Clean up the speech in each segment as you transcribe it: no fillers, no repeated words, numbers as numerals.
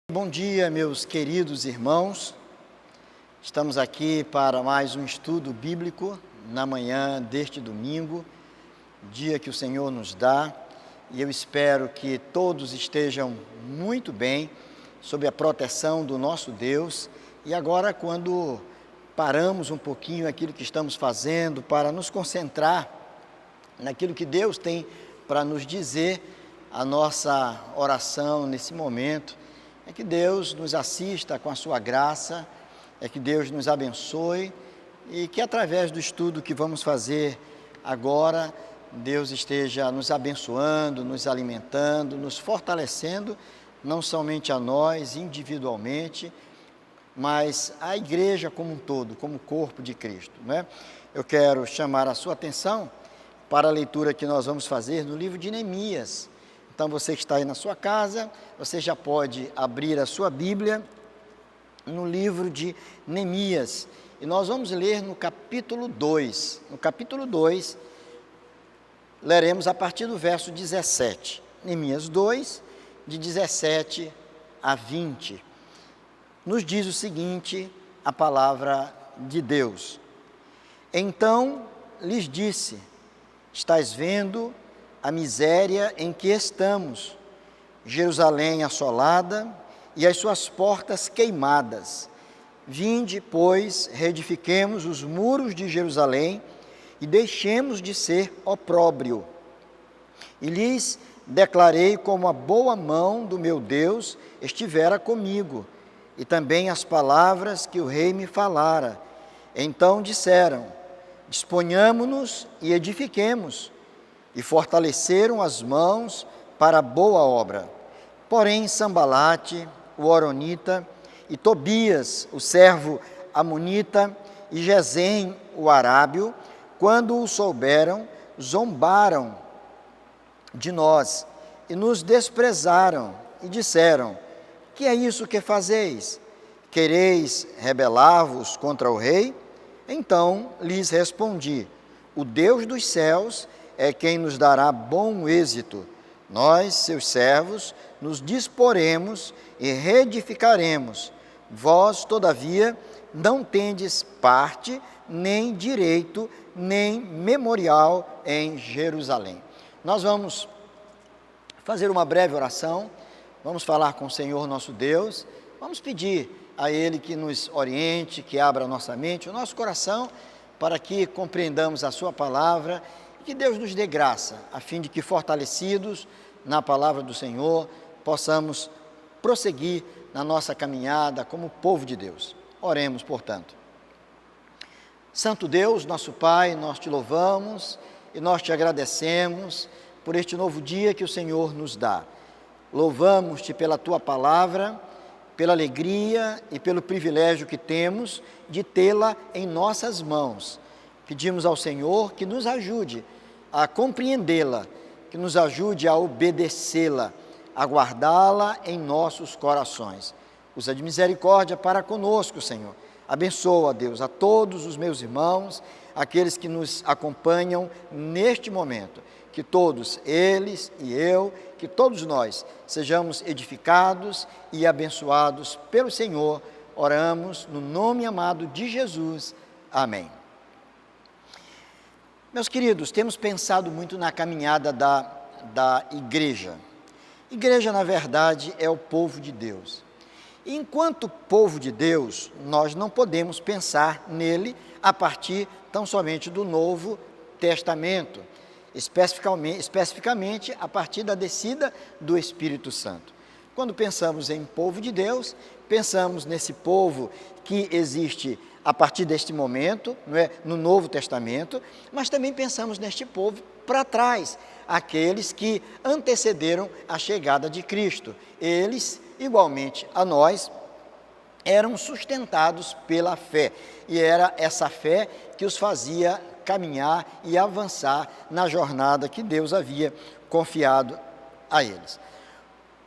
Bom dia, meus queridos irmãos. Estamos aqui para mais um estudo bíblico na manhã deste domingo, dia que o Senhor nos dá, e eu espero que todos estejam muito bem, sob a proteção do nosso Deus. E agora, quando paramos um pouquinho aquilo que estamos fazendo para nos concentrar naquilo que Deus tem para nos dizer, a nossa oração nesse momento é que Deus nos assista com a sua graça, é que Deus nos abençoe e que através do estudo que vamos fazer agora, Deus esteja nos abençoando, nos alimentando, nos fortalecendo, não somente a nós individualmente, mas a igreja como um todo, como corpo de Cristo, né? Eu quero chamar a sua atenção para a leitura que nós vamos fazer no livro de Neemias. Então, você que está aí na sua casa, você já pode abrir a sua Bíblia no livro de Neemias. E nós vamos ler no capítulo 2. No capítulo 2, leremos a partir do verso 17. Neemias 2, de 17 a 20. Nos diz o seguinte, a palavra de Deus. Então lhes disse: estais vendo a miséria em que estamos, Jerusalém assolada e as suas portas queimadas. Vinde, pois, reedifiquemos os muros de Jerusalém e deixemos de ser opróbrio. E lhes declarei como a boa mão do meu Deus estivera comigo, e também as palavras que o rei me falara. Então disseram: disponhamo-nos e edifiquemos. E fortaleceram as mãos para a boa obra. Porém, Sambalate, o horonita, e Tobias, o servo amonita, e Gesem, o arábio, quando o souberam, zombaram de nós e nos desprezaram e disseram: que é isso que fazeis? Quereis rebelar-vos contra o rei? Então lhes respondi: o Deus dos céus é quem nos dará bom êxito. Nós, seus servos, nos disporemos e reedificaremos. Vós, todavia, não tendes parte, nem direito, nem memorial em Jerusalém. Nós vamos fazer uma breve oração, vamos falar com o Senhor nosso Deus, vamos pedir a Ele que nos oriente, que abra a nossa mente, o nosso coração, para que compreendamos a sua palavra. Que Deus nos dê graça, a fim de que, fortalecidos na palavra do Senhor, possamos prosseguir na nossa caminhada como povo de Deus. Oremos, portanto. Santo Deus, nosso Pai, nós te louvamos e nós te agradecemos por este novo dia que o Senhor nos dá. Louvamos-te pela tua palavra, pela alegria e pelo privilégio que temos de tê-la em nossas mãos. Pedimos ao Senhor que nos ajude a compreendê-la, que nos ajude a obedecê-la, a guardá-la em nossos corações. Usa de misericórdia para conosco, Senhor. Abençoa, Deus, a todos os meus irmãos, aqueles que nos acompanham neste momento. Que todos eles e eu, que todos nós sejamos edificados e abençoados pelo Senhor. Oramos no nome amado de Jesus. Amém. Meus queridos, temos pensado muito na caminhada da igreja. Igreja, na verdade, é o povo de Deus. E enquanto povo de Deus, nós não podemos pensar nele a partir tão somente do Novo Testamento, especificamente a partir da descida do Espírito Santo. Quando pensamos em povo de Deus, pensamos nesse povo que existe a partir deste momento, não é, no Novo Testamento, mas também pensamos neste povo para trás, aqueles que antecederam a chegada de Cristo. Eles, igualmente a nós, eram sustentados pela fé, e era essa fé que os fazia caminhar e avançar na jornada que Deus havia confiado a eles.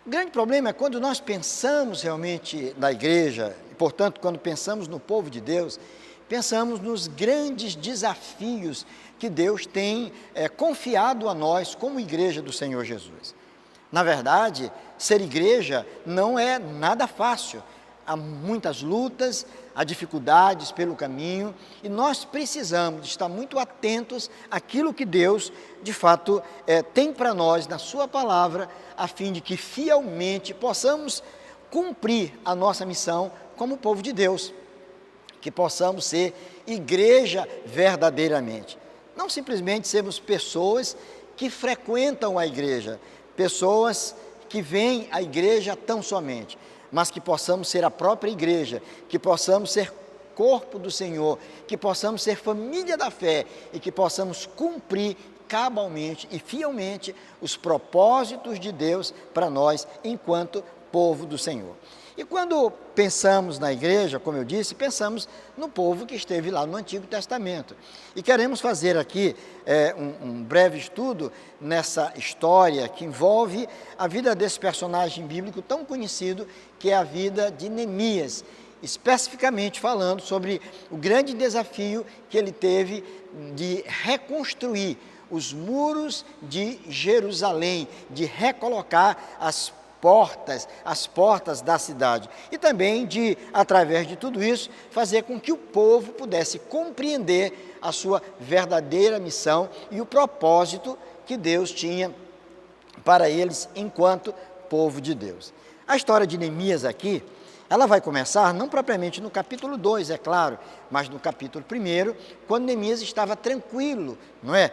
O grande problema é quando nós pensamos realmente na igreja, e, portanto, quando pensamos no povo de Deus, pensamos nos grandes desafios que Deus tem confiado a nós como igreja do Senhor Jesus. Na verdade, ser igreja não é nada fácil. Há muitas lutas, há dificuldades pelo caminho, e nós precisamos estar muito atentos àquilo que Deus, de fato, tem para nós na sua palavra, a fim de que fielmente possamos cumprir a nossa missão como povo de Deus, que possamos ser igreja verdadeiramente. Não simplesmente sermos pessoas que frequentam a igreja, pessoas que vêm à igreja tão somente, mas que possamos ser a própria igreja, que possamos ser corpo do Senhor, que possamos ser família da fé e que possamos cumprir cabalmente e fielmente os propósitos de Deus para nós enquanto povo do Senhor. E quando pensamos na igreja, como eu disse, pensamos no povo que esteve lá no Antigo Testamento. E queremos fazer aqui um breve estudo nessa história que envolve a vida desse personagem bíblico tão conhecido, que é a vida de Neemias, especificamente falando sobre o grande desafio que ele teve de reconstruir os muros de Jerusalém, de recolocar as portas da cidade, e também de, através de tudo isso, fazer com que o povo pudesse compreender a sua verdadeira missão e o propósito que Deus tinha para eles enquanto povo de Deus. A história de Neemias aqui, ela vai começar não propriamente no capítulo 2, é claro, mas no capítulo 1, quando Neemias estava tranquilo, não é?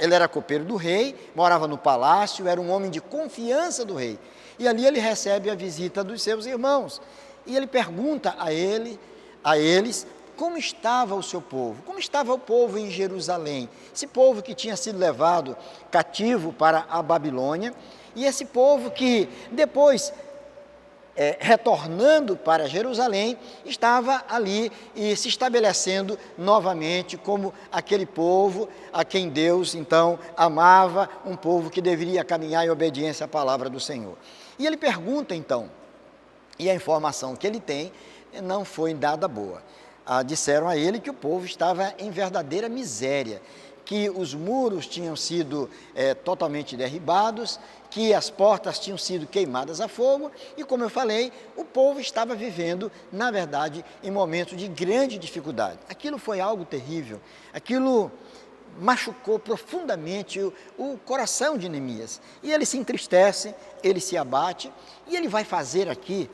Ele era copeiro do rei, morava no palácio, era um homem de confiança do rei. E ali ele recebe a visita dos seus irmãos. E ele pergunta a eles como estava o seu povo, como estava o povo em Jerusalém, esse povo que tinha sido levado cativo para a Babilônia, e esse povo que depois, retornando para Jerusalém, estava ali e se estabelecendo novamente como aquele povo a quem Deus então amava, um povo que deveria caminhar em obediência à palavra do Senhor. E ele pergunta então, e a informação que ele tem não foi dada boa. Disseram a ele que o povo estava em verdadeira miséria, que os muros tinham sido totalmente derribados, que as portas tinham sido queimadas a fogo, e como eu falei, o povo estava vivendo, na verdade, em momentos de grande dificuldade. Aquilo foi algo terrível, aquilo machucou profundamente o coração de Neemias, e ele se entristece, ele se abate, e ele vai fazer aqui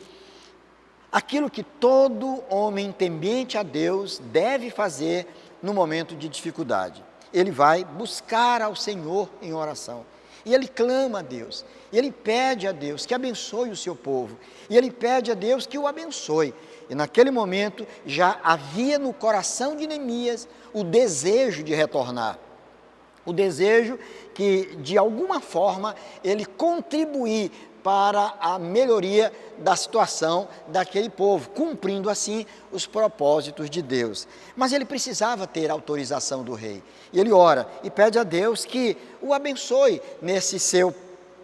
aquilo que todo homem temente a Deus deve fazer no momento de dificuldade. Ele vai buscar ao Senhor em oração. E ele clama a Deus, e ele pede a Deus que abençoe o seu povo, e ele pede a Deus que o abençoe. E naquele momento já havia no coração de Neemias o desejo de retornar, o desejo que de alguma forma ele contribuir para a melhoria da situação daquele povo, cumprindo assim os propósitos de Deus. Mas ele precisava ter a autorização do rei. E ele ora e pede a Deus que o abençoe nesse seu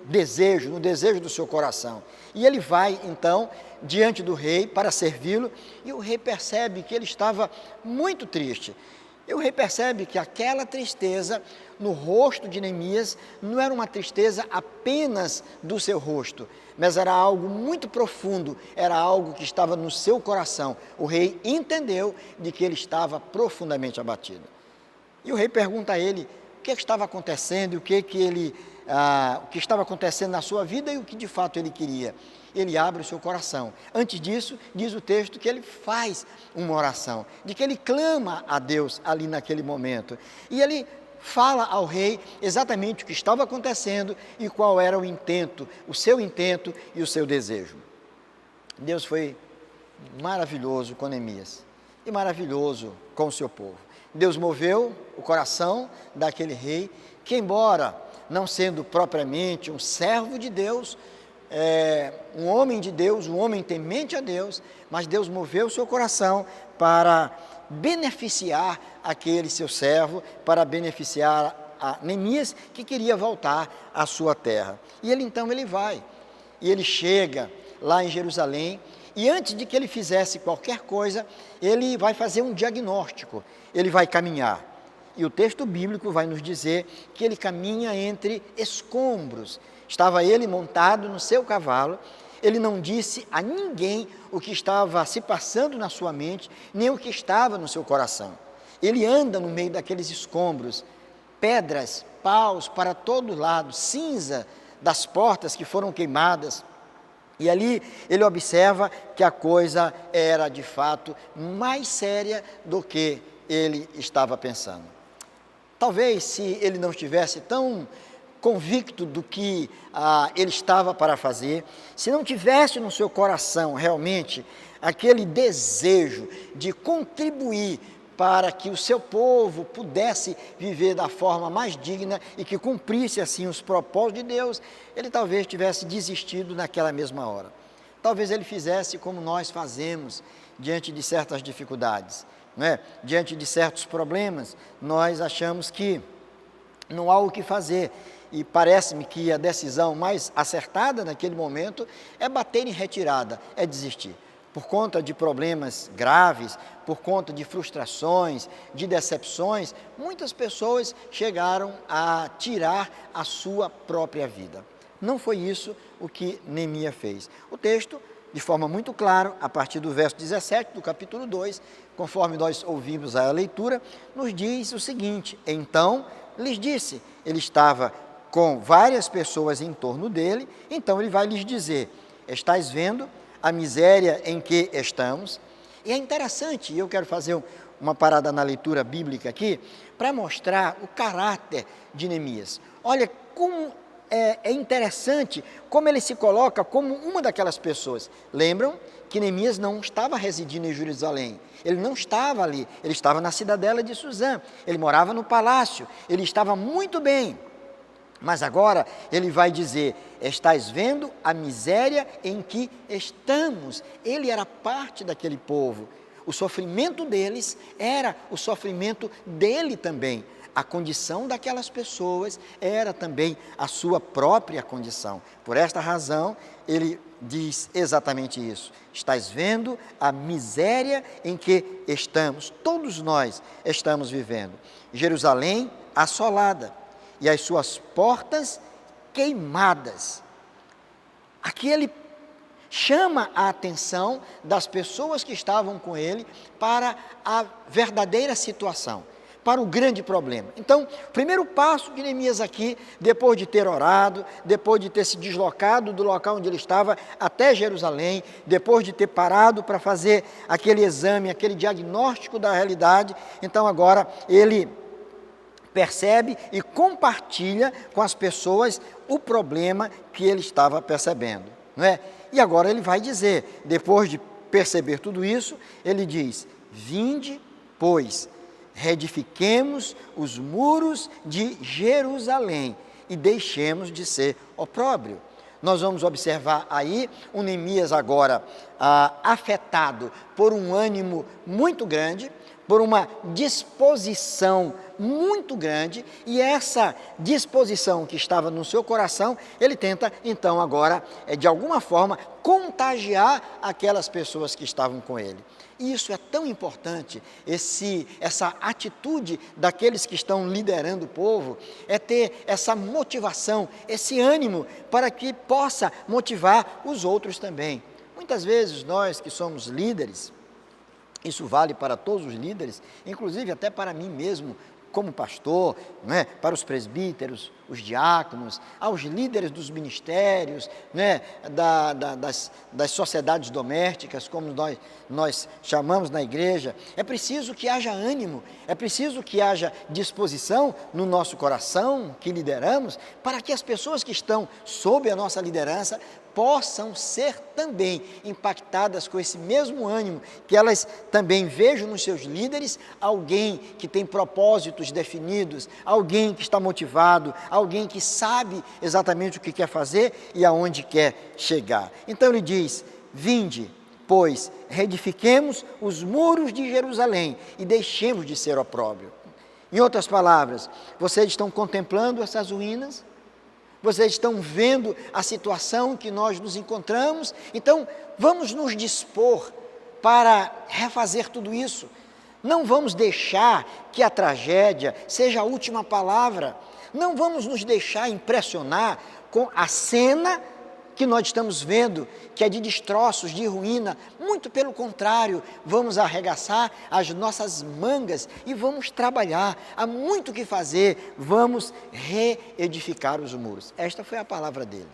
desejo, no desejo do seu coração. E ele vai então diante do rei para servi-lo, e o rei percebe que ele estava muito triste. E o rei percebe que aquela tristeza no rosto de Neemias não era uma tristeza apenas do seu rosto, mas era algo muito profundo, era algo que estava no seu coração. O rei entendeu de que ele estava profundamente abatido. E o rei pergunta a ele o que estava acontecendo, o que estava acontecendo na sua vida e o que de fato ele queria. Ele abre o seu coração. Antes disso, diz o texto que ele faz uma oração, de que ele clama a Deus ali naquele momento. E ele fala ao rei exatamente o que estava acontecendo e qual era o intento, o seu intento e o seu desejo. Deus foi maravilhoso com Neemias e maravilhoso com o seu povo. Deus moveu o coração daquele rei, que embora não sendo propriamente um servo de Deus, um homem de Deus, um homem temente a Deus, mas Deus moveu o seu coração para beneficiar aquele seu servo, para beneficiar a Neemias, que queria voltar à sua terra. E ele então vai, e ele chega lá em Jerusalém, e antes de que ele fizesse qualquer coisa, ele vai fazer um diagnóstico, ele vai caminhar. E o texto bíblico vai nos dizer que ele caminha entre escombros. Estava ele montado no seu cavalo, ele não disse a ninguém o que estava se passando na sua mente, nem o que estava no seu coração. Ele anda no meio daqueles escombros, pedras, paus para todo lado, cinza das portas que foram queimadas. E ali ele observa que a coisa era de fato mais séria do que ele estava pensando. Talvez se ele não estivesse tão convicto do que ele estava para fazer, se não tivesse no seu coração realmente aquele desejo de contribuir para que o seu povo pudesse viver da forma mais digna e que cumprisse assim os propósitos de Deus, ele talvez tivesse desistido naquela mesma hora. Talvez ele fizesse como nós fazemos diante de certas dificuldades, não é? Diante de certos problemas, nós achamos que não há o que fazer. E parece-me que a decisão mais acertada naquele momento é bater em retirada, é desistir. Por conta de problemas graves, por conta de frustrações, de decepções, muitas pessoas chegaram a tirar a sua própria vida. Não foi isso o que Neemias fez. O texto, de forma muito clara, a partir do verso 17 do capítulo 2, conforme nós ouvimos a leitura, nos diz o seguinte: então lhes disse, ele estava com várias pessoas em torno dele, então ele vai lhes dizer: estais vendo a miséria em que estamos? E é interessante, e eu quero fazer uma parada na leitura bíblica aqui, para mostrar o caráter de Neemias. Olha como é interessante, como ele se coloca como uma daquelas pessoas. Lembram que Neemias não estava residindo em Jerusalém, ele não estava ali, ele estava na cidadela de Suzã, ele morava no palácio, ele estava muito bem. Mas agora ele vai dizer: estais vendo a miséria em que estamos. Ele era parte daquele povo. O sofrimento deles era o sofrimento dele também. A condição daquelas pessoas era também a sua própria condição. Por esta razão, ele diz exatamente isso. Estais vendo a miséria em que estamos. Todos nós estamos vivendo. Jerusalém assolada e as suas portas queimadas. Aqui ele chama a atenção das pessoas que estavam com ele para a verdadeira situação, para o grande problema. Então, o primeiro passo de Neemias aqui, depois de ter orado, depois de ter se deslocado do local onde ele estava até Jerusalém, depois de ter parado para fazer aquele exame, aquele diagnóstico da realidade, então agora ele percebe e compartilha com as pessoas o problema que ele estava percebendo, não é? E agora ele vai dizer, depois de perceber tudo isso, ele diz: vinde, pois, reedifiquemos os muros de Jerusalém e deixemos de ser opróbrio. Nós vamos observar aí o Neemias agora afetado por um ânimo muito grande, por uma disposição muito grande, e essa disposição que estava no seu coração, ele tenta então agora, de alguma forma, contagiar aquelas pessoas que estavam com ele. E isso é tão importante, essa atitude daqueles que estão liderando o povo, é ter essa motivação, esse ânimo, para que possa motivar os outros também. Muitas vezes nós que somos líderes, isso vale para todos os líderes, inclusive até para mim mesmo, como pastor, não é? Para os presbíteros, os diáconos, aos líderes dos ministérios, não é? das sociedades domésticas, como nós chamamos na igreja. É preciso que haja ânimo, é preciso que haja disposição no nosso coração, que lideramos, para que as pessoas que estão sob a nossa liderança possam ser também impactadas com esse mesmo ânimo, que elas também vejam nos seus líderes alguém que tem propósitos definidos, alguém que está motivado, alguém que sabe exatamente o que quer fazer e aonde quer chegar. Então ele diz: vinde, pois, reedifiquemos os muros de Jerusalém e deixemos de ser opróbrio. Em outras palavras, vocês estão contemplando essas ruínas? Vocês estão vendo a situação que nós nos encontramos? Então, vamos nos dispor para refazer tudo isso. Não vamos deixar que a tragédia seja a última palavra. Não vamos nos deixar impressionar com a cena que nós estamos vendo, que é de destroços, de ruína. Muito pelo contrário, vamos arregaçar as nossas mangas e vamos trabalhar. Há muito o que fazer, vamos reedificar os muros. Esta foi a palavra dele.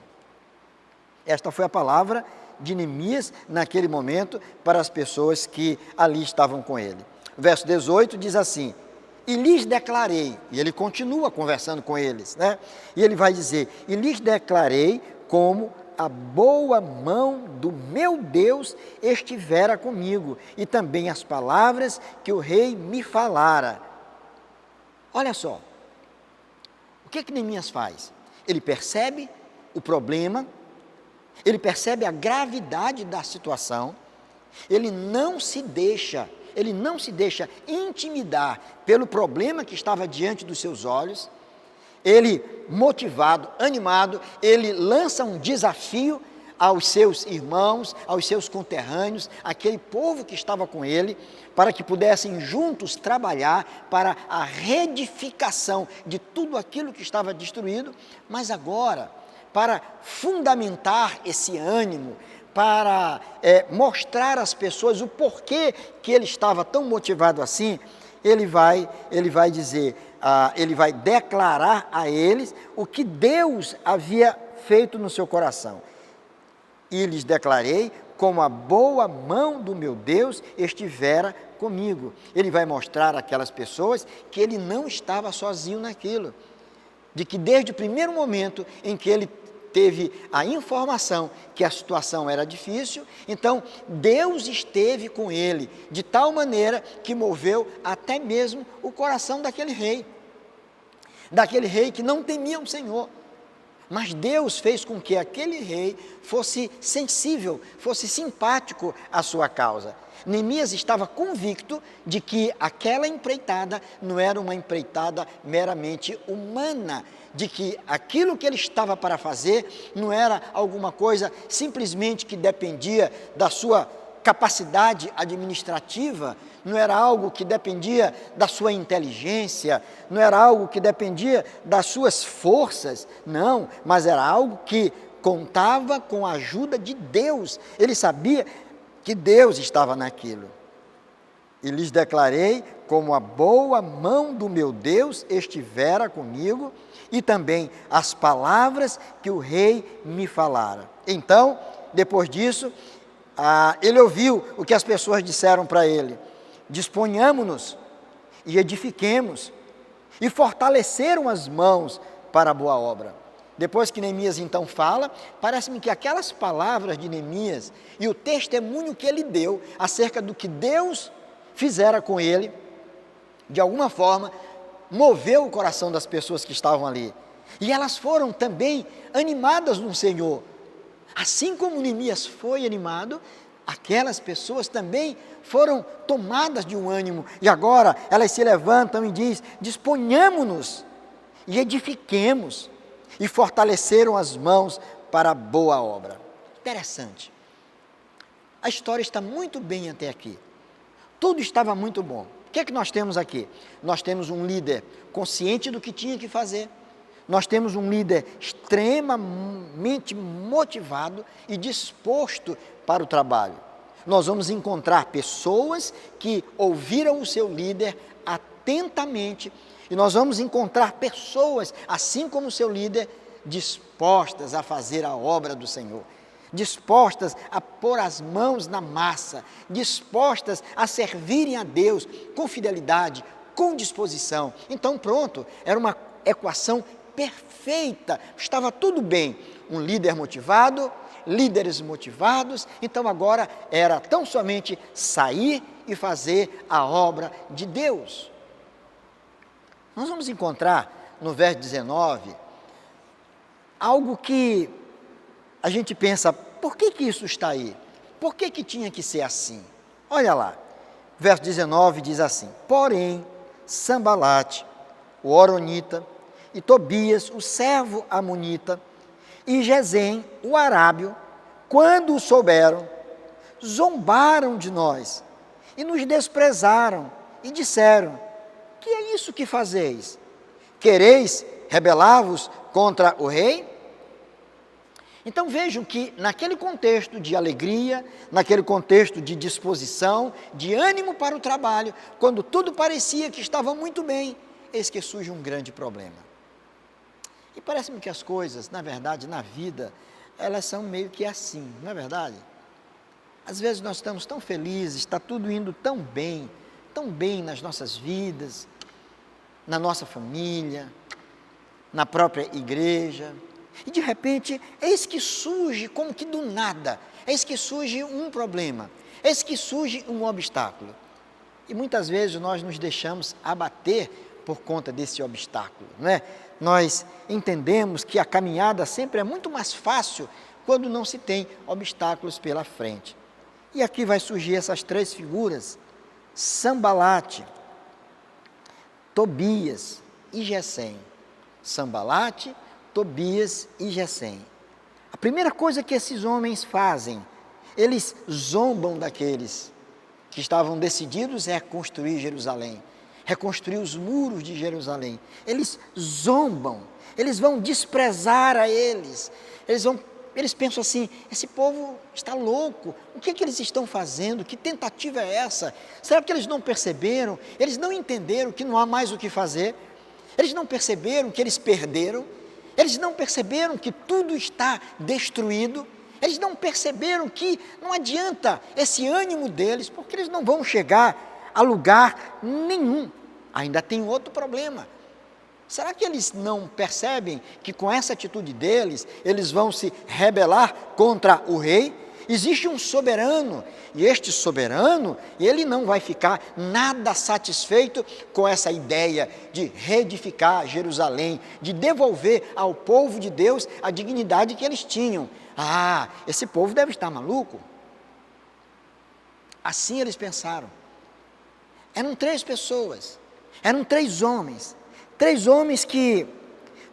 Esta foi a palavra de Neemias naquele momento para as pessoas que ali estavam com ele. O verso 18 diz assim: e lhes declarei, e ele continua conversando com eles, né? E ele vai dizer: e lhes declarei como a boa mão do meu Deus estivera comigo, e também as palavras que o rei me falara. Olha só, o que Neemias faz? Ele percebe o problema, ele percebe a gravidade da situação, ele não se deixa intimidar pelo problema que estava diante dos seus olhos. Ele, motivado, animado, ele lança um desafio aos seus irmãos, aos seus conterrâneos, aquele povo que estava com ele, para que pudessem juntos trabalhar para a reedificação de tudo aquilo que estava destruído, mas agora, para fundamentar esse ânimo, para mostrar às pessoas o porquê que ele estava tão motivado assim, ele vai dizer, ele vai declarar a eles o que Deus havia feito no seu coração. E lhes declarei como a boa mão do meu Deus estivera comigo. Ele vai mostrar àquelas pessoas que ele não estava sozinho naquilo, de que desde o primeiro momento em que ele teve a informação que a situação era difícil, então Deus esteve com ele, de tal maneira que moveu até mesmo o coração daquele rei que não temia o Senhor. Mas Deus fez com que aquele rei fosse sensível, fosse simpático à sua causa. Neemias estava convicto de que aquela empreitada não era uma empreitada meramente humana, de que aquilo que ele estava para fazer não era alguma coisa simplesmente que dependia da sua capacidade administrativa, não era algo que dependia da sua inteligência, não era algo que dependia das suas forças, não, mas era algo que contava com a ajuda de Deus. Ele sabia que Deus estava naquilo. E lhes declarei como a boa mão do meu Deus estivera comigo, e também as palavras que o rei me falara. Então, depois disso, ele ouviu o que as pessoas disseram para ele: disponhamos-nos e edifiquemos, e fortaleceram as mãos para a boa obra. Depois que Neemias então fala, parece-me que aquelas palavras de Neemias e o testemunho que ele deu acerca do que Deus fizera com ele, de alguma forma, moveu o coração das pessoas que estavam ali. E elas foram também animadas no Senhor. Assim como Neemias foi animado, aquelas pessoas também foram tomadas de um ânimo. E agora elas se levantam e dizem: disponhamos-nos e edifiquemos, e fortaleceram as mãos para a boa obra. Interessante. A história está muito bem até aqui. Tudo estava muito bom. O que é que nós temos aqui? Nós temos um líder consciente do que tinha que fazer. Nós temos um líder extremamente motivado e disposto para o trabalho. Nós vamos encontrar pessoas que ouviram o seu líder atentamente, e nós vamos encontrar pessoas, assim como o seu líder, dispostas a fazer a obra do Senhor, dispostas a pôr as mãos na massa, dispostas a servirem a Deus com fidelidade, com disposição. Então pronto, era uma equação perfeita, estava tudo bem. Um líder motivado, líderes motivados, então agora era tão somente sair e fazer a obra de Deus. Nós vamos encontrar no verso 19 algo que a gente pensa: por que isso está aí? Por que tinha que ser assim? Olha lá, verso 19 diz assim: porém, Sambalate, o horonita, e Tobias, o servo amonita, e Gesem, o arábio, quando o souberam, zombaram de nós e nos desprezaram e disseram: que é isso que fazeis? Quereis rebelar-vos contra o rei? Então vejam que naquele contexto de alegria, naquele contexto de disposição, de ânimo para o trabalho, quando tudo parecia que estava muito bem, eis que surge um grande problema. E parece-me que as coisas, na verdade, na vida, elas são meio que assim, não é verdade? Às vezes nós estamos tão felizes, está tudo indo tão bem nas nossas vidas, na nossa família, na própria igreja, e de repente, eis que surge como que do nada, eis que surge um problema, eis que surge um obstáculo. E muitas vezes nós nos deixamos abater por conta desse obstáculo, não é? Nós entendemos que a caminhada sempre é muito mais fácil quando não se tem obstáculos pela frente. E aqui vai surgir essas três figuras: Sambalate, Tobias e Gesem. Sambalate, Tobias e Gesem. A primeira coisa que esses homens fazem, eles zombam daqueles que estavam decididos a reconstruir Jerusalém, reconstruir os muros de Jerusalém. Eles zombam, eles vão desprezar a eles, eles pensam assim: esse povo está louco, o que é que eles estão fazendo, que tentativa é essa? Será que eles não perceberam, eles não entenderam que não há mais o que fazer? Eles não perceberam que eles perderam? Eles não perceberam que tudo está destruído? Eles não perceberam que não adianta esse ânimo deles, porque eles não vão chegar a lugar nenhum. Ainda tem outro problema. Será que eles não percebem que com essa atitude deles, eles vão se rebelar contra o rei? Existe um soberano, e este soberano, ele não vai ficar nada satisfeito com essa ideia de reedificar Jerusalém, de devolver ao povo de Deus a dignidade que eles tinham. Ah, esse povo deve estar maluco. Assim eles pensaram. Eram três pessoas, eram três homens que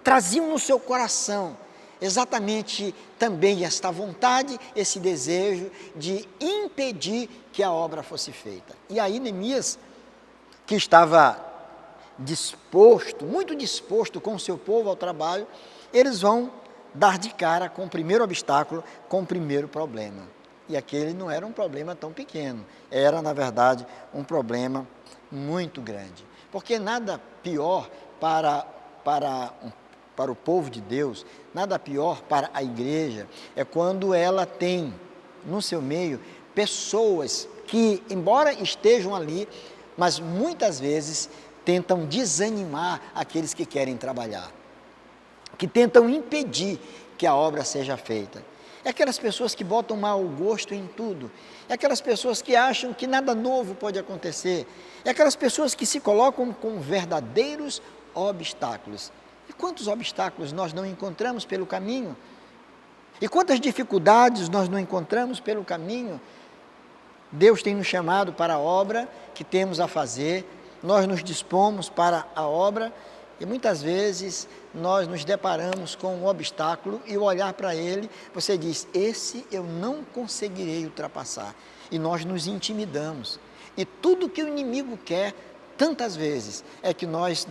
traziam no seu coração exatamente também esta vontade, esse desejo de impedir que a obra fosse feita. E aí Neemias, que estava disposto, muito disposto com o seu povo ao trabalho, eles vão dar de cara com o primeiro obstáculo, com o primeiro problema. E aquele não era um problema tão pequeno, era, na verdade, um problema muito grande. Porque nada pior para o povo de Deus, nada pior para a igreja, é quando ela tem no seu meio pessoas que, embora estejam ali, mas muitas vezes tentam desanimar aqueles que querem trabalhar, que tentam impedir que a obra seja feita. É aquelas pessoas que botam mau gosto em tudo, é aquelas pessoas que acham que nada novo pode acontecer, é aquelas pessoas que se colocam com verdadeiros obstáculos. E quantos obstáculos nós não encontramos pelo caminho? E quantas dificuldades nós não encontramos pelo caminho? Deus tem nos chamado para a obra que temos a fazer, nós nos dispomos para a obra e muitas vezes nós nos deparamos com um obstáculo e ao olhar para ele, você diz: esse eu não conseguirei ultrapassar. E nós nos intimidamos. E tudo que o inimigo quer, tantas vezes, é que nós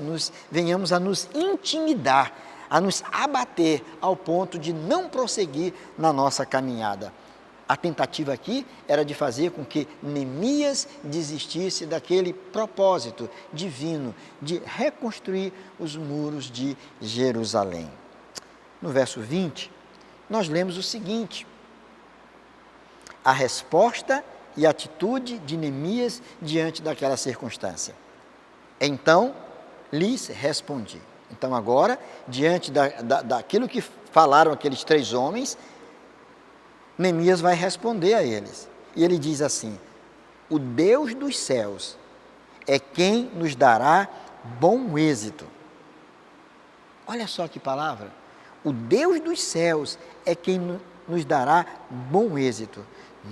venhamos a nos intimidar, a nos abater ao ponto de não prosseguir na nossa caminhada. A tentativa aqui era de fazer com que Neemias desistisse daquele propósito divino de reconstruir os muros de Jerusalém. No verso 20, nós lemos o seguinte: a resposta e a atitude de Neemias diante daquela circunstância. Então, lhes respondi. Então agora, diante daquilo que falaram aqueles três homens, Neemias vai responder a eles. E ele diz assim: o Deus dos céus é quem nos dará bom êxito. Olha só que palavra. O Deus dos céus é quem nos dará bom êxito.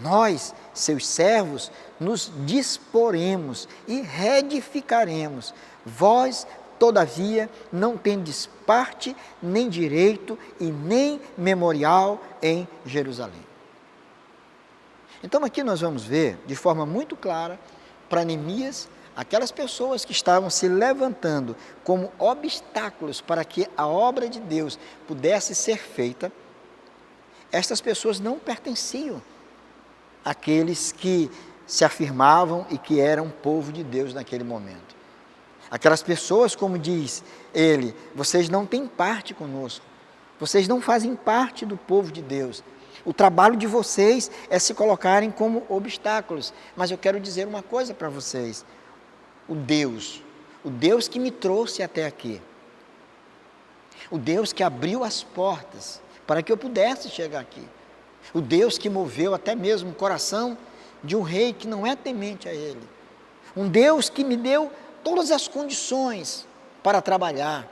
Nós, seus servos, nos disporemos e reedificaremos. Vós, todavia, não tendes parte, nem direito e nem memorial em Jerusalém. Então aqui nós vamos ver, de forma muito clara, para Neemias, aquelas pessoas que estavam se levantando como obstáculos para que a obra de Deus pudesse ser feita, estas pessoas não pertenciam àqueles que se afirmavam e que eram povo de Deus naquele momento. Aquelas pessoas, como diz ele, vocês não têm parte conosco, vocês não fazem parte do povo de Deus. O trabalho de vocês é se colocarem como obstáculos. Mas eu quero dizer uma coisa para vocês. O Deus que me trouxe até aqui, o Deus que abriu as portas para que eu pudesse chegar aqui, o Deus que moveu até mesmo o coração de um rei que não é temente a ele, um Deus que me deu todas as condições para trabalhar,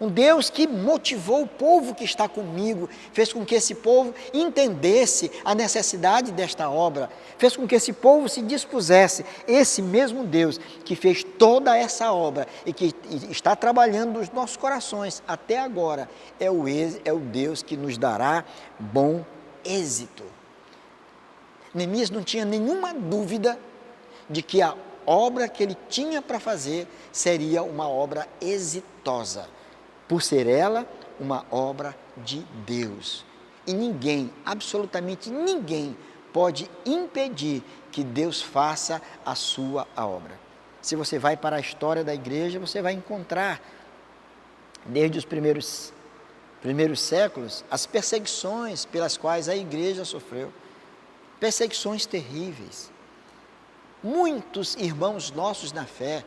um Deus que motivou o povo que está comigo, fez com que esse povo entendesse a necessidade desta obra, fez com que esse povo se dispusesse. Esse mesmo Deus que fez toda essa obra e que está trabalhando nos nossos corações até agora, é o Deus que nos dará bom êxito. Neemias não tinha nenhuma dúvida de que a obra que ele tinha para fazer seria uma obra exitosa, por ser ela uma obra de Deus. E ninguém, absolutamente ninguém, pode impedir que Deus faça a sua obra. Se você vai para a história da igreja, você vai encontrar, desde os primeiros séculos, as perseguições pelas quais a igreja sofreu. Perseguições terríveis. Muitos irmãos nossos na fé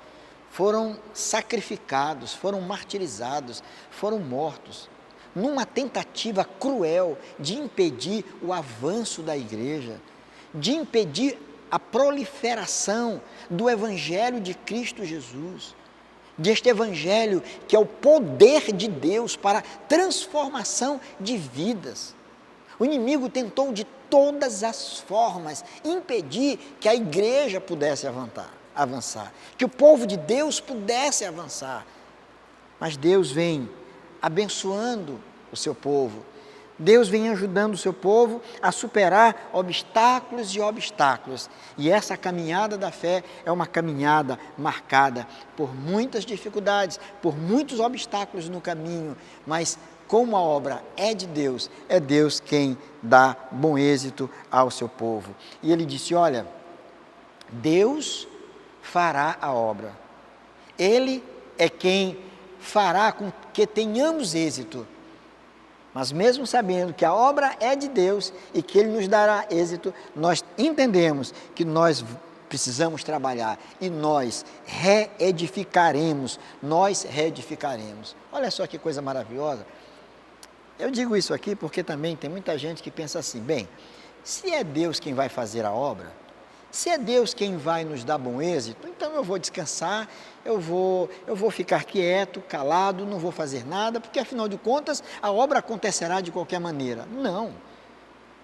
foram sacrificados, foram martirizados, foram mortos, numa tentativa cruel de impedir o avanço da igreja, de impedir a proliferação do Evangelho de Cristo Jesus, deste Evangelho que é o poder de Deus para transformação de vidas. O inimigo tentou de todas as formas impedir que a igreja pudesse avançar, que o povo de Deus pudesse avançar. Mas Deus vem abençoando o seu povo, Deus vem ajudando o seu povo a superar obstáculos e obstáculos. E essa caminhada da fé é uma caminhada marcada por muitas dificuldades, por muitos obstáculos no caminho, mas como a obra é de Deus, é Deus quem dá bom êxito ao seu povo. E ele disse, olha, Deus fará a obra. Ele é quem fará com que tenhamos êxito. Mas mesmo sabendo que a obra é de Deus e que Ele nos dará êxito, nós entendemos que nós precisamos trabalhar e nós reedificaremos. Olha só que coisa maravilhosa. Eu digo isso aqui porque também tem muita gente que pensa assim, bem, se é Deus quem vai fazer a obra, se é Deus quem vai nos dar bom êxito, então eu vou descansar, eu vou ficar quieto, calado, não vou fazer nada, porque afinal de contas a obra acontecerá de qualquer maneira.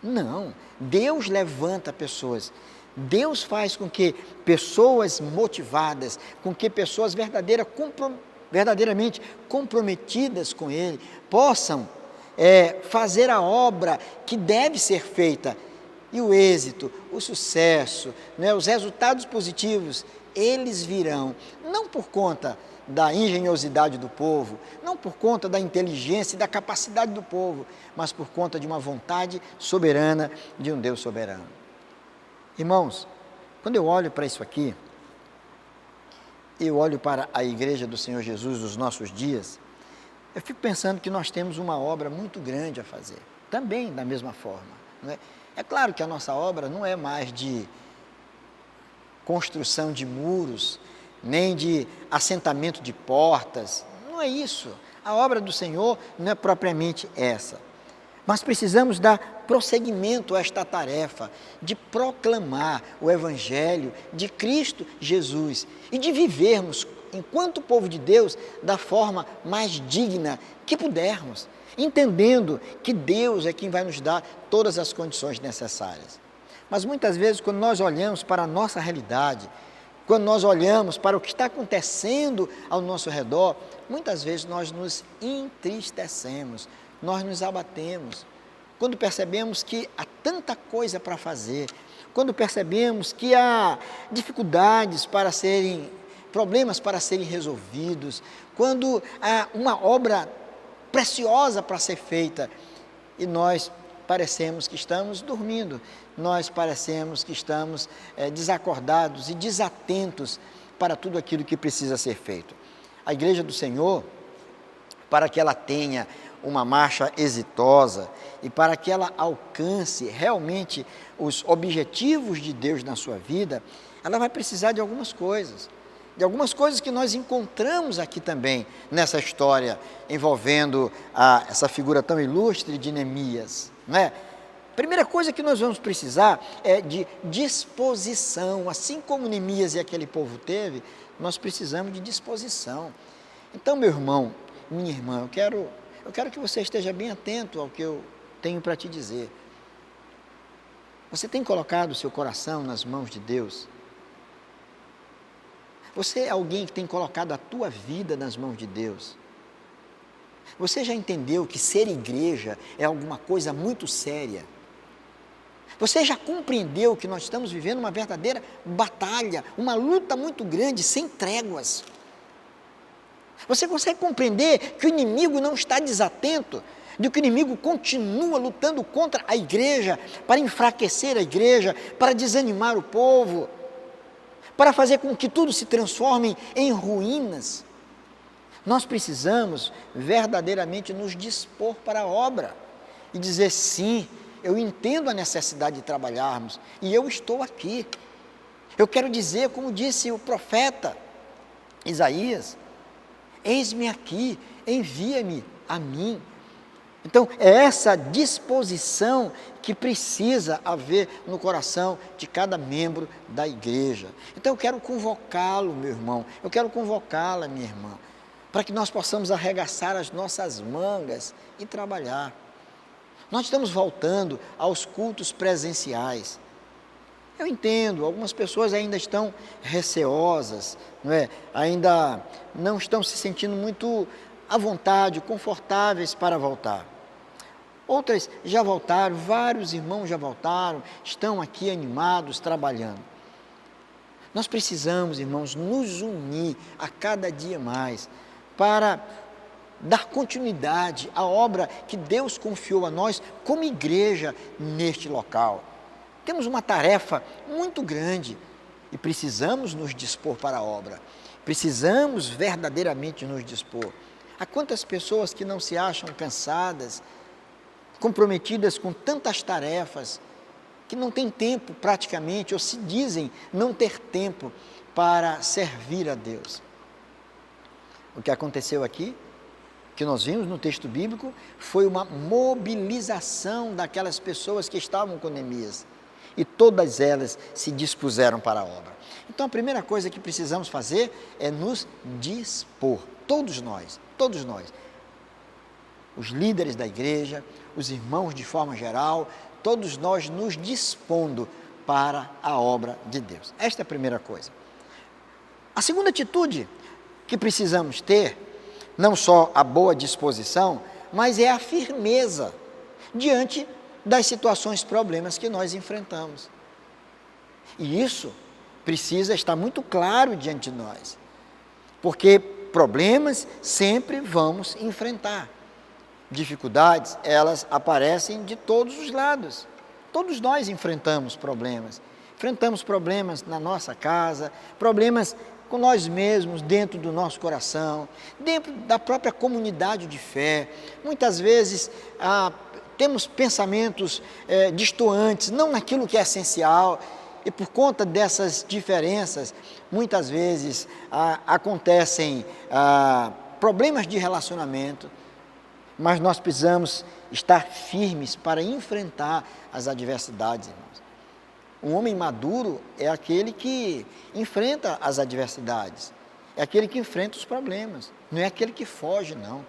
Não. Deus levanta pessoas. Deus faz com que pessoas motivadas, com que pessoas verdadeiramente comprometidas com Ele, possam fazer a obra que deve ser feita. E o êxito, o sucesso, os resultados positivos, eles virão, não por conta da engenhosidade do povo, não por conta da inteligência e da capacidade do povo, mas por conta de uma vontade soberana de um Deus soberano. Irmãos, quando eu olho para isso aqui, eu olho para a igreja do Senhor Jesus dos nossos dias, eu fico pensando que nós temos uma obra muito grande a fazer, também da mesma forma, não é? É claro que a nossa obra não é mais de construção de muros, nem de assentamento de portas, não é isso. A obra do Senhor não é propriamente essa. Mas precisamos dar prosseguimento a esta tarefa de proclamar o Evangelho de Cristo Jesus e de vivermos, enquanto povo de Deus, da forma mais digna que pudermos, entendendo que Deus é quem vai nos dar todas as condições necessárias. Mas muitas vezes, quando nós olhamos para a nossa realidade, quando nós olhamos para o que está acontecendo ao nosso redor, muitas vezes nós nos entristecemos, nós nos abatemos. quando percebemos que há tanta coisa para fazer, quando percebemos que há dificuldades problemas para serem resolvidos, quando há uma obra preciosa para ser feita e nós parecemos que estamos dormindo, nós parecemos que estamos desacordados e desatentos para tudo aquilo que precisa ser feito. A Igreja do Senhor, para que ela tenha uma marcha exitosa e para que ela alcance realmente os objetivos de Deus na sua vida, ela vai precisar de algumas coisas que nós encontramos aqui também nessa história envolvendo essa figura tão ilustre de Neemias, não é? Primeira coisa que nós vamos precisar é de disposição. Assim como Neemias e aquele povo teve, nós precisamos de disposição. Então, meu irmão, minha irmã, eu quero que você esteja bem atento ao que eu tenho para te dizer. Você tem colocado o seu coração nas mãos de Deus? Você é alguém que tem colocado a tua vida nas mãos de Deus? Você já entendeu que ser igreja é alguma coisa muito séria? Você já compreendeu que nós estamos vivendo uma verdadeira batalha, uma luta muito grande, sem tréguas? Você consegue compreender que o inimigo não está desatento, de que o inimigo continua lutando contra a igreja, para enfraquecer a igreja, para desanimar o povo, para fazer com que tudo se transforme em ruínas? Nós precisamos verdadeiramente nos dispor para a obra e dizer: sim, eu entendo a necessidade de trabalharmos e eu estou aqui. Eu quero dizer, como disse o profeta Isaías: eis-me aqui, envia-me a mim. Então, é essa disposição que precisa haver no coração de cada membro da igreja. Então, eu quero convocá-lo, meu irmão, eu quero convocá-la, minha irmã, para que nós possamos arregaçar as nossas mangas e trabalhar. Nós estamos voltando aos cultos presenciais. Eu entendo, algumas pessoas ainda estão receosas, não é? Ainda não estão se sentindo muito à vontade, confortáveis para voltar. Outras já voltaram, vários irmãos já voltaram, estão aqui animados, trabalhando. Nós precisamos, irmãos, nos unir a cada dia mais para dar continuidade à obra que Deus confiou a nós como igreja neste local. Temos uma tarefa muito grande e precisamos nos dispor para a obra. Precisamos verdadeiramente nos dispor. Há quantas pessoas que não se acham cansadas, comprometidas com tantas tarefas, que não têm tempo praticamente, ou se dizem não ter tempo para servir a Deus. O que aconteceu aqui, que nós vimos no texto bíblico, foi uma mobilização daquelas pessoas que estavam com Neemias. E todas elas se dispuseram para a obra. Então, a primeira coisa que precisamos fazer é nos dispor. Todos nós, os líderes da igreja, os irmãos de forma geral, todos nós nos dispondo para a obra de Deus. Esta é a primeira coisa. A segunda atitude que precisamos ter, não só a boa disposição, mas é a firmeza diante das situações, problemas que nós enfrentamos. E isso precisa estar muito claro diante de nós, porque problemas sempre vamos enfrentar. Dificuldades, elas aparecem de todos os lados. Todos nós enfrentamos problemas na nossa casa, problemas com nós mesmos, dentro do nosso coração, dentro da própria comunidade de fé. Muitas vezes temos pensamentos distantes, não naquilo que é essencial, e por conta dessas diferenças, muitas vezes acontecem problemas de relacionamento, mas nós precisamos estar firmes para enfrentar as adversidades, irmãos. Um homem maduro é aquele que enfrenta as adversidades, é aquele que enfrenta os problemas, não é aquele que foge, não.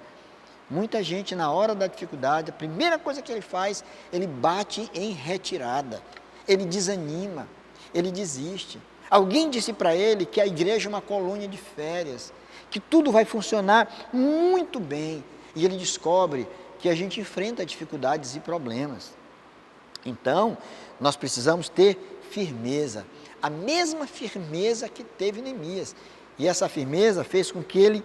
Muita gente, na hora da dificuldade, a primeira coisa que ele faz, ele bate em retirada, ele desanima, ele desiste. Alguém disse para ele que a igreja é uma colônia de férias, que tudo vai funcionar muito bem, e ele descobre que a gente enfrenta dificuldades e problemas. Então, nós precisamos ter firmeza, a mesma firmeza que teve Neemias. E essa firmeza fez com que ele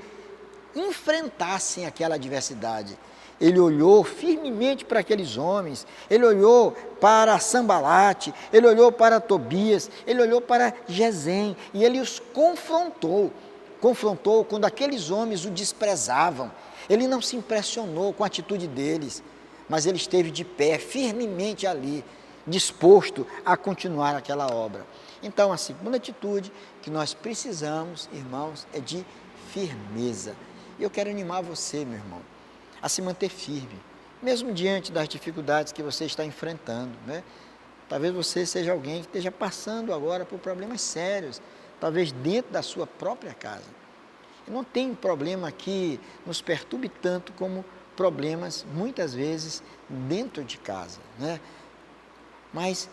enfrentasse aquela adversidade. Ele olhou firmemente para aqueles homens, ele olhou para Sanbalate, ele olhou para Tobias, ele olhou para Gesem, e ele os confrontou quando aqueles homens o desprezavam. Ele não se impressionou com a atitude deles, mas ele esteve de pé, firmemente ali, disposto a continuar aquela obra. Então, a segunda atitude que nós precisamos, irmãos, é de firmeza. E eu quero animar você, meu irmão, a se manter firme, mesmo diante das dificuldades que você está enfrentando, né? Talvez você seja alguém que esteja passando agora por problemas sérios, talvez dentro da sua própria casa. E não tem problema que nos perturbe tanto como problemas, muitas vezes, dentro de casa, né? Mas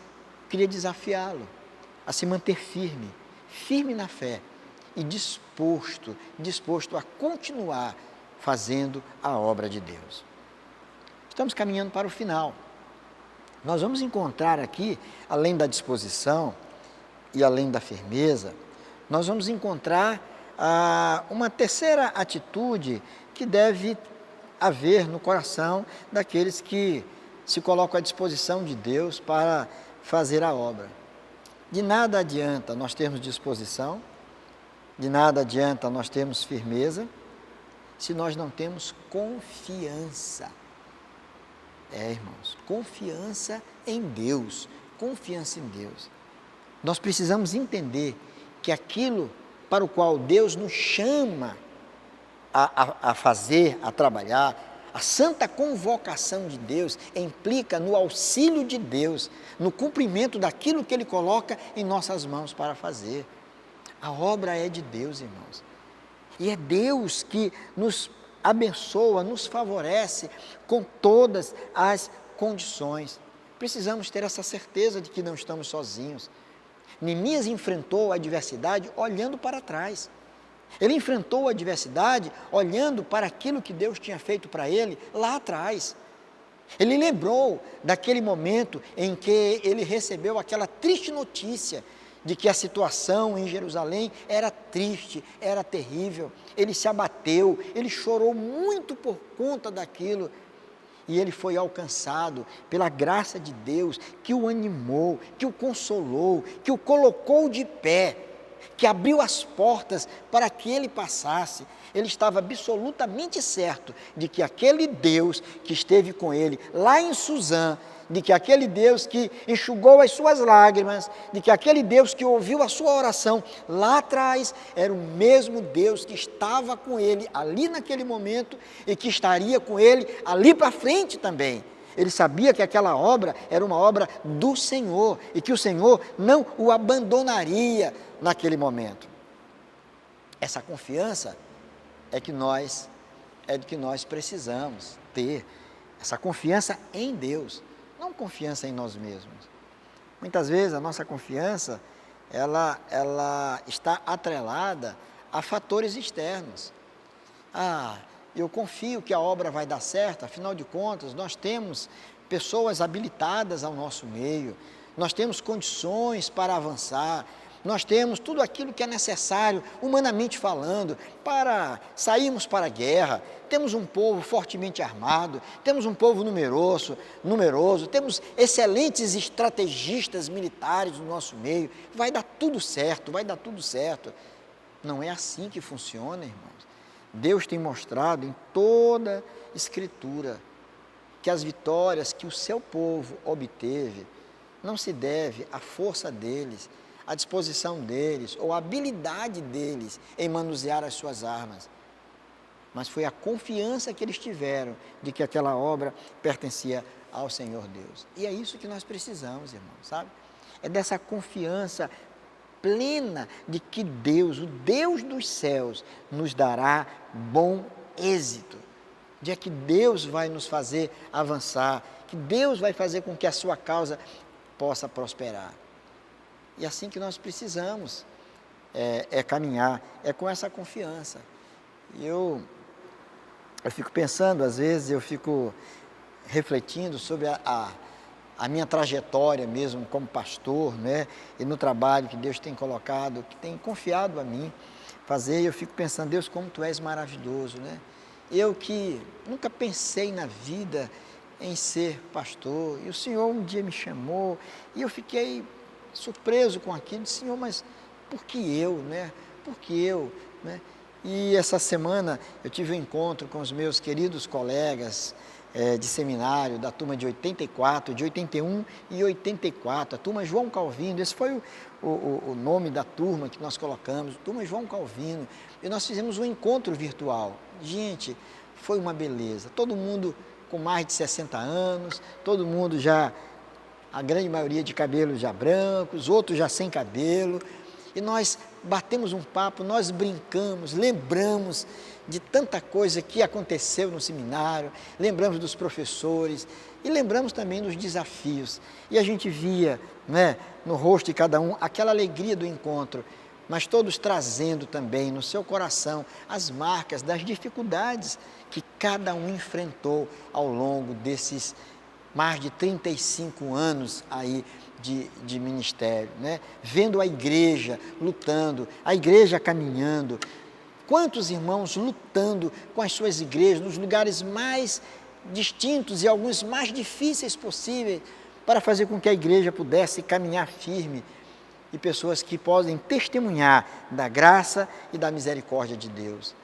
queria desafiá-lo a se manter firme na fé e disposto a continuar fazendo a obra de Deus. Estamos caminhando para o final. Nós vamos encontrar aqui, além da disposição e além da firmeza, nós vamos encontrar uma terceira atitude que deve haver no coração daqueles que se colocam à disposição de Deus para fazer a obra. De nada adianta nós termos disposição, de nada adianta nós termos firmeza, se nós não temos confiança. Irmãos, confiança em Deus, confiança em Deus. Nós precisamos entender que aquilo para o qual Deus nos chama a fazer, a trabalhar, a santa convocação de Deus implica no auxílio de Deus, no cumprimento daquilo que Ele coloca em nossas mãos para fazer. A obra é de Deus, irmãos. E é Deus que nos abençoa, nos favorece com todas as condições. Precisamos ter essa certeza de que não estamos sozinhos. Neemias enfrentou a adversidade olhando para trás. Ele enfrentou a adversidade olhando para aquilo que Deus tinha feito para ele lá atrás. Ele lembrou daquele momento em que ele recebeu aquela triste notícia de que a situação em Jerusalém era triste, era terrível. Ele se abateu, ele chorou muito por conta daquilo. E ele foi alcançado pela graça de Deus, que o animou, que o consolou, que o colocou de pé, que abriu as portas para que ele passasse. Ele estava absolutamente certo de que aquele Deus que esteve com ele lá em Suzã, de que aquele Deus que enxugou as suas lágrimas, de que aquele Deus que ouviu a sua oração lá atrás, era o mesmo Deus que estava com ele ali naquele momento e que estaria com ele ali para frente também. Ele sabia que aquela obra era uma obra do Senhor e que o Senhor não o abandonaria naquele momento. Essa confiança é que nós precisamos ter, essa confiança em Deus, não confiança em nós mesmos. Muitas vezes a nossa confiança, ela está atrelada a fatores externos. Eu confio que a obra vai dar certo, afinal de contas, nós temos pessoas habilitadas ao nosso meio, nós temos condições para avançar, nós temos tudo aquilo que é necessário, humanamente falando, para sairmos para a guerra. Temos um povo fortemente armado, temos um povo numeroso, temos excelentes estrategistas militares no nosso meio. Vai dar tudo certo, vai dar tudo certo. Não é assim que funciona, irmãos. Deus tem mostrado em toda a Escritura que as vitórias que o seu povo obteve não se deve à força deles, à disposição deles ou à habilidade deles em manusear as suas armas, mas foi a confiança que eles tiveram de que aquela obra pertencia ao Senhor Deus. E é isso que nós precisamos, irmãos, sabe? É dessa confiança plena de que Deus, o Deus dos céus, nos dará bom êxito, de que Deus vai nos fazer avançar, que Deus vai fazer com que a sua causa possa prosperar. E assim que nós precisamos caminhar, é com essa confiança. E eu Eu fico pensando, às vezes, eu fico refletindo sobre a minha trajetória mesmo como pastor, né? E no trabalho que Deus tem colocado, que tem confiado a mim fazer, eu fico pensando, Deus, como Tu és maravilhoso, né? Eu que nunca pensei na vida em ser pastor, e o Senhor um dia me chamou, e eu fiquei surpreso com aquilo, disse, Senhor, mas por que eu, né? Por que eu, né? E essa semana eu tive um encontro com os meus queridos colegas de seminário, da turma de 84, de 81 e 84, a turma João Calvino, esse foi o nome da turma que nós colocamos, turma João Calvino, e nós fizemos um encontro virtual. Gente, foi uma beleza, todo mundo com mais de 60 anos, todo mundo já, a grande maioria de cabelos já brancos, outros já sem cabelo, e nós batemos um papo, nós brincamos, lembramos de tanta coisa que aconteceu no seminário, lembramos dos professores e lembramos também dos desafios. E a gente via, né, no rosto de cada um aquela alegria do encontro, mas todos trazendo também no seu coração as marcas das dificuldades que cada um enfrentou ao longo desses mais de 35 anos aí de ministério, né? Vendo a igreja lutando, a igreja caminhando, quantos irmãos lutando com as suas igrejas nos lugares mais distintos e alguns mais difíceis possíveis para fazer com que a igreja pudesse caminhar firme, e pessoas que podem testemunhar da graça e da misericórdia de Deus.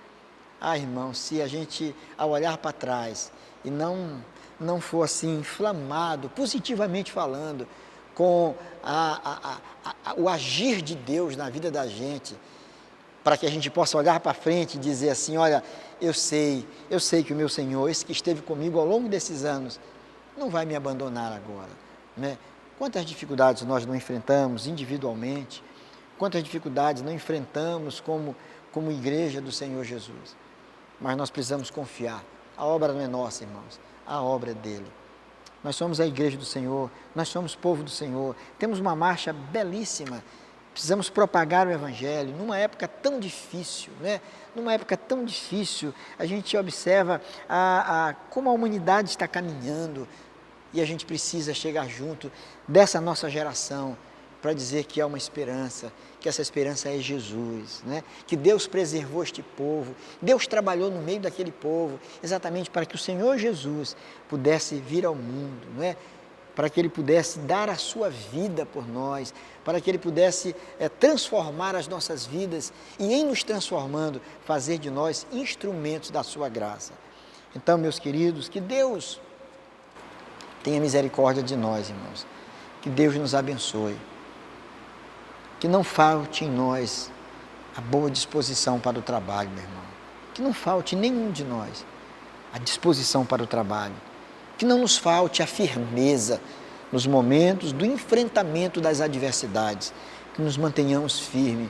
Ah, irmãos, se a gente, ao olhar para trás e não for assim inflamado, positivamente falando, com o agir de Deus na vida da gente, para que a gente possa olhar para frente e dizer assim, olha, eu sei que o meu Senhor, esse que esteve comigo ao longo desses anos, não vai me abandonar agora, né? Quantas dificuldades nós não enfrentamos individualmente, quantas dificuldades não enfrentamos como igreja do Senhor Jesus, mas nós precisamos confiar, a obra não é nossa, irmãos, a obra é dele. Nós somos a igreja do Senhor, nós somos povo do Senhor, temos uma marcha belíssima, precisamos propagar o Evangelho numa época tão difícil, né? Numa época tão difícil, a gente observa como a humanidade está caminhando e a gente precisa chegar junto dessa nossa geração para dizer que há uma esperança, que essa esperança é Jesus, né? Que Deus preservou este povo, Deus trabalhou no meio daquele povo, exatamente para que o Senhor Jesus pudesse vir ao mundo, não é? Para que Ele pudesse dar a sua vida por nós, para que Ele pudesse transformar as nossas vidas e, em nos transformando, fazer de nós instrumentos da sua graça. Então, meus queridos, que Deus tenha misericórdia de nós, irmãos, que Deus nos abençoe, que não falte em nós a boa disposição para o trabalho, meu irmão, que não falte nenhum de nós a disposição para o trabalho, que não nos falte a firmeza nos momentos do enfrentamento das adversidades, que nos mantenhamos firmes,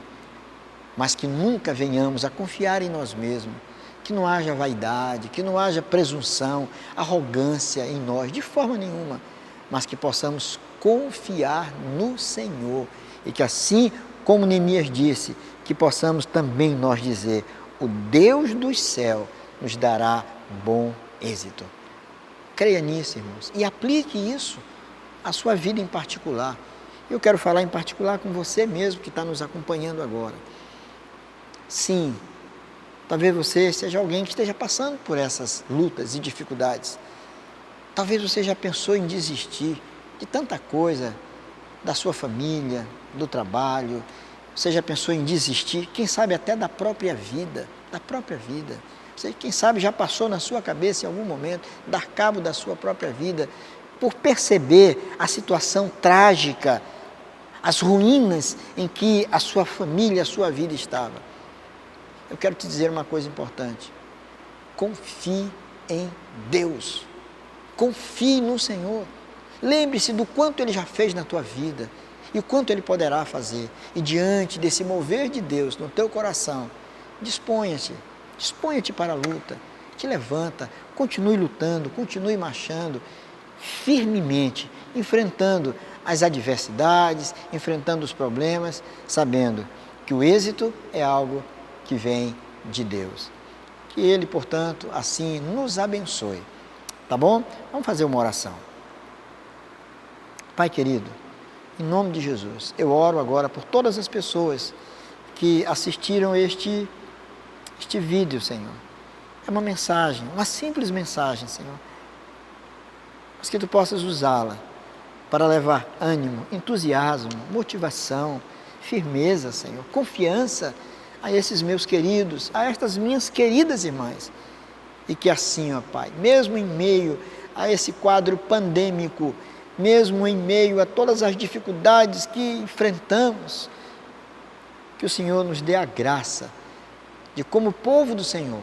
mas que nunca venhamos a confiar em nós mesmos, que não haja vaidade, que não haja presunção, arrogância em nós, de forma nenhuma, mas que possamos confiar no Senhor e que assim como Neemias disse, que possamos também nós dizer, o Deus dos céus nos dará bom êxito. Creia nisso, irmãos, e aplique isso à sua vida em particular. Eu quero falar em particular com você mesmo que está nos acompanhando agora. Sim, talvez você seja alguém que esteja passando por essas lutas e dificuldades. Talvez você já pensou em desistir de tanta coisa, da sua família, do trabalho. Você já pensou em desistir, quem sabe até da própria vida, Você, quem sabe, já passou na sua cabeça em algum momento, dar cabo da sua própria vida, por perceber a situação trágica, as ruínas em que a sua família, a sua vida estava. Eu quero te dizer uma coisa importante. Confie em Deus. Confie no Senhor. Lembre-se do quanto Ele já fez na tua vida e o quanto Ele poderá fazer. E diante desse mover de Deus no teu coração, disponha-te para a luta, te levanta, continue lutando, continue marchando firmemente, enfrentando as adversidades, enfrentando os problemas, sabendo que o êxito é algo que vem de Deus. Que Ele, portanto, assim nos abençoe. Tá bom? Vamos fazer uma oração. Pai querido, em nome de Jesus, eu oro agora por todas as pessoas que assistiram este vídeo, Senhor. É uma mensagem, uma simples mensagem, Senhor. Mas que Tu possas usá-la para levar ânimo, entusiasmo, motivação, firmeza, Senhor, confiança a esses meus queridos, a estas minhas queridas irmãs. E que assim, ó Pai, mesmo em meio a esse quadro pandêmico, mesmo em meio a todas as dificuldades que enfrentamos, que o Senhor nos dê a graça de, como povo do Senhor,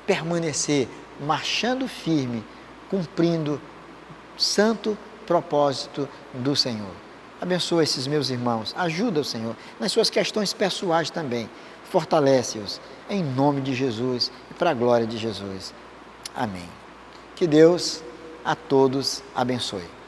permanecer marchando firme, cumprindo o santo propósito do Senhor. Abençoa esses meus irmãos, ajuda o Senhor nas suas questões pessoais também, fortalece-os em nome de Jesus e para a glória de Jesus. Amém. Que Deus a todos abençoe.